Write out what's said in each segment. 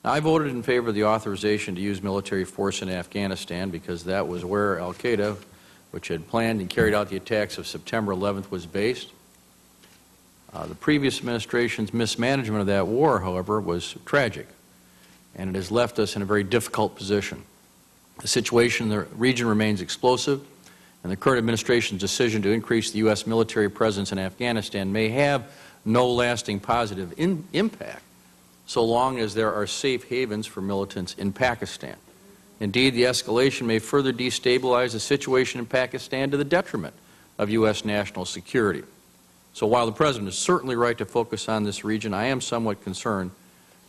I voted in favor of the authorization to use military force in Afghanistan because that was where al-Qaeda, which had planned and carried out the attacks of September 11th, was based. The previous administration's mismanagement of that war, however, was tragic, and it has left us in a very difficult position. The situation in the region remains explosive, and the current administration's decision to increase the U.S. military presence in Afghanistan may have no lasting positive impact so long as there are safe havens for militants in Pakistan. Indeed, the escalation may further destabilize the situation in Pakistan to the detriment of U.S. national security. So while the President is certainly right to focus on this region, I am somewhat concerned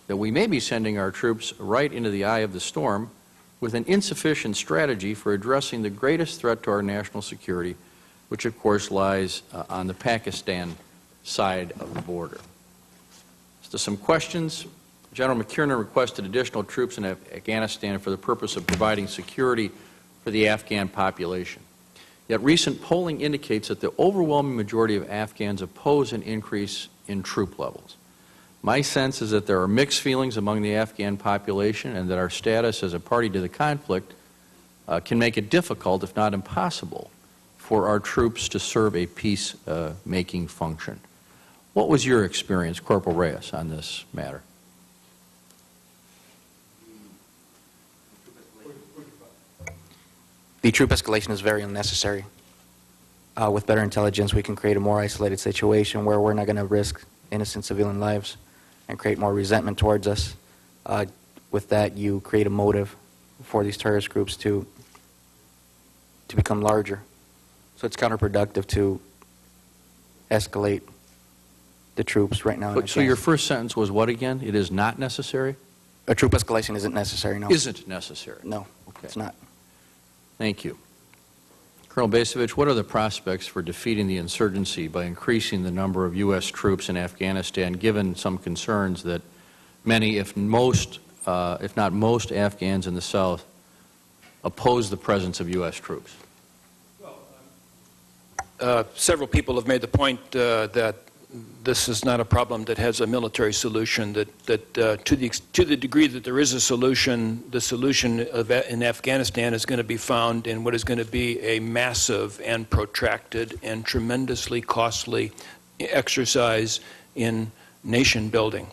that we may be sending our troops right into the eye of the storm with an insufficient strategy for addressing the greatest threat to our national security, which of course lies on the Pakistan side of the border. So some questions. General McKiernan requested additional troops in Afghanistan for the purpose of providing security for the Afghan population. Yet recent polling indicates that the overwhelming majority of Afghans oppose an increase in troop levels. My sense is that there are mixed feelings among the Afghan population and that our status as a party to the conflict can make it difficult, if not impossible, for our troops to serve a peace-making function. What was your experience, Corporal Reyes, on this matter? The troop escalation is very unnecessary. With better intelligence, we can create a more isolated situation where we're not going to risk innocent civilian lives and create more resentment towards us. With that, you create a motive for these terrorist groups to become larger. So it's counterproductive to escalate the troops right now. So your first sentence was what again? It is not necessary? A troop escalation isn't necessary, no. Isn't necessary? No, okay. It's not. Thank you. Colonel Basevich, what are the prospects for defeating the insurgency by increasing the number of U.S. troops in Afghanistan, given some concerns that many, if not most, Afghans in the South oppose the presence of U.S. troops? Well, several people have made the point that this is not a problem that has a military solution, that to the degree that there is a solution, the solution in Afghanistan is going to be found in what is going to be a massive and protracted and tremendously costly exercise in nation building.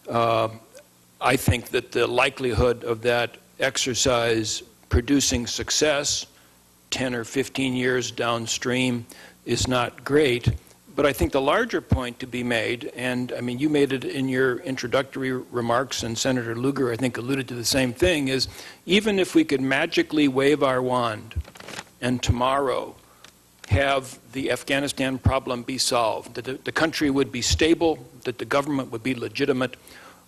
I think that the likelihood of that exercise producing success 10 or 15 years downstream is not great. But I think the larger point to be made, and I mean you made it in your introductory remarks, and Senator Lugar I think alluded to the same thing, is even if we could magically wave our wand and tomorrow have the Afghanistan problem be solved, that the country would be stable, that the government would be legitimate,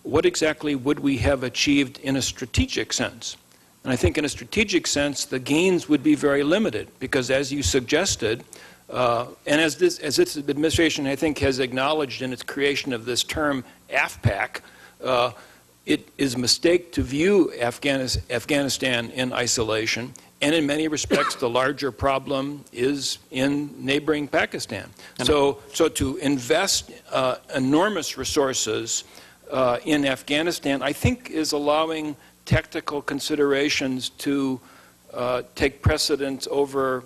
what exactly would we have achieved in a strategic sense? And I think in a strategic sense the gains would be very limited, because as you suggested, and as this administration, I think, has acknowledged in its creation of this term AFPAC, it is a mistake to view Afghanistan in isolation, and in many respects the larger problem is in neighboring Pakistan. So to invest enormous resources in Afghanistan, I think, is allowing tactical considerations to take precedence over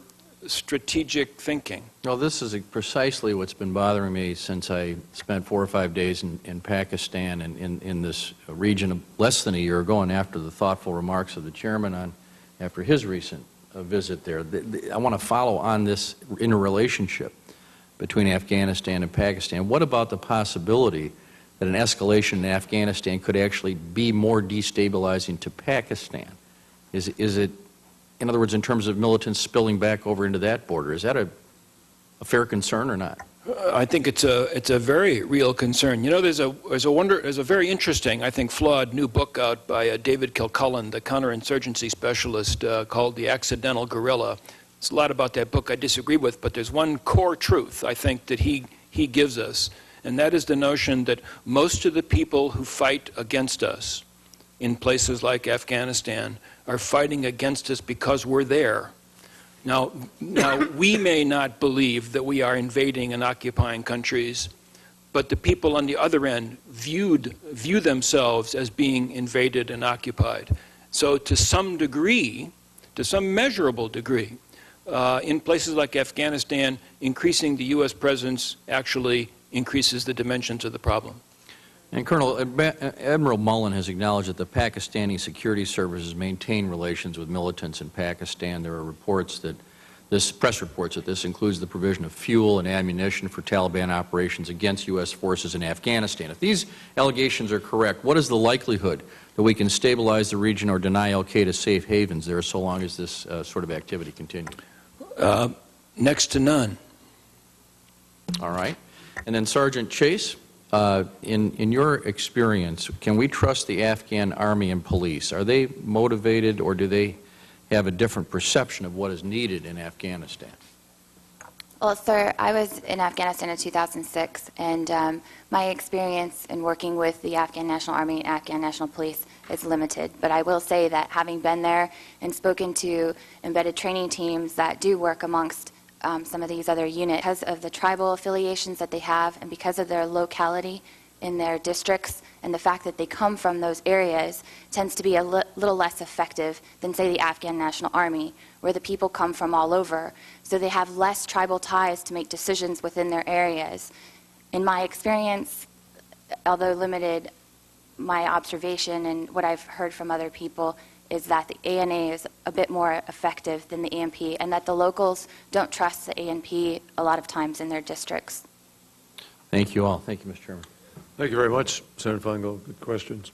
strategic thinking. Well, this is precisely what's been bothering me since I spent 4 or 5 days in Pakistan and in this region less than a year ago, and after the thoughtful remarks of the chairman after his recent visit there. I want to follow on this interrelationship between Afghanistan and Pakistan. What about the possibility that an escalation in Afghanistan could actually be more destabilizing to Pakistan? Is it, in other words, in terms of militants spilling back over into that border, is that a fair concern or not? I think it's a very real concern. You know, there's a very interesting, I think, flawed new book out by David Kilcullen, the counterinsurgency specialist, called The Accidental Guerrilla. There's a lot about that book I disagree with, but there's one core truth I think that he gives us, and that is the notion that most of the people who fight against us in places like Afghanistan are fighting against us because we're there. Now we may not believe that we are invading and occupying countries, but the people on the other end view themselves as being invaded and occupied. So to some degree, to some measurable degree, in places like Afghanistan, increasing the U.S. presence actually increases the dimensions of the problem. And Colonel, Admiral Mullen has acknowledged that the Pakistani security services maintain relations with militants in Pakistan. There are reports that press reports that this includes the provision of fuel and ammunition for Taliban operations against U.S. forces in Afghanistan. If these allegations are correct, what is the likelihood that we can stabilize the region or deny al-Qaeda safe havens there so long as this sort of activity continues? Next to none. All right. And then Sergeant Chase, in your experience, can we trust the Afghan Army and police? Are they motivated, or do they have a different perception of what is needed in Afghanistan? Well, sir, I was in Afghanistan in 2006, and my experience in working with the Afghan National Army and Afghan National Police is limited. But I will say that having been there and spoken to embedded training teams that do work amongst some of these other units, because of the tribal affiliations that they have and because of their locality in their districts and the fact that they come from those areas, tends to be a little less effective than, say, the Afghan National Army, where the people come from all over. So they have less tribal ties to make decisions within their areas. In my experience, although limited, my observation and what I've heard from other people is that the ANA is a bit more effective than the ANP, and that the locals don't trust the ANP a lot of times in their districts. Thank you all. Thank you, Mr. Chairman. Thank you very much, Senator Feingold. Good questions.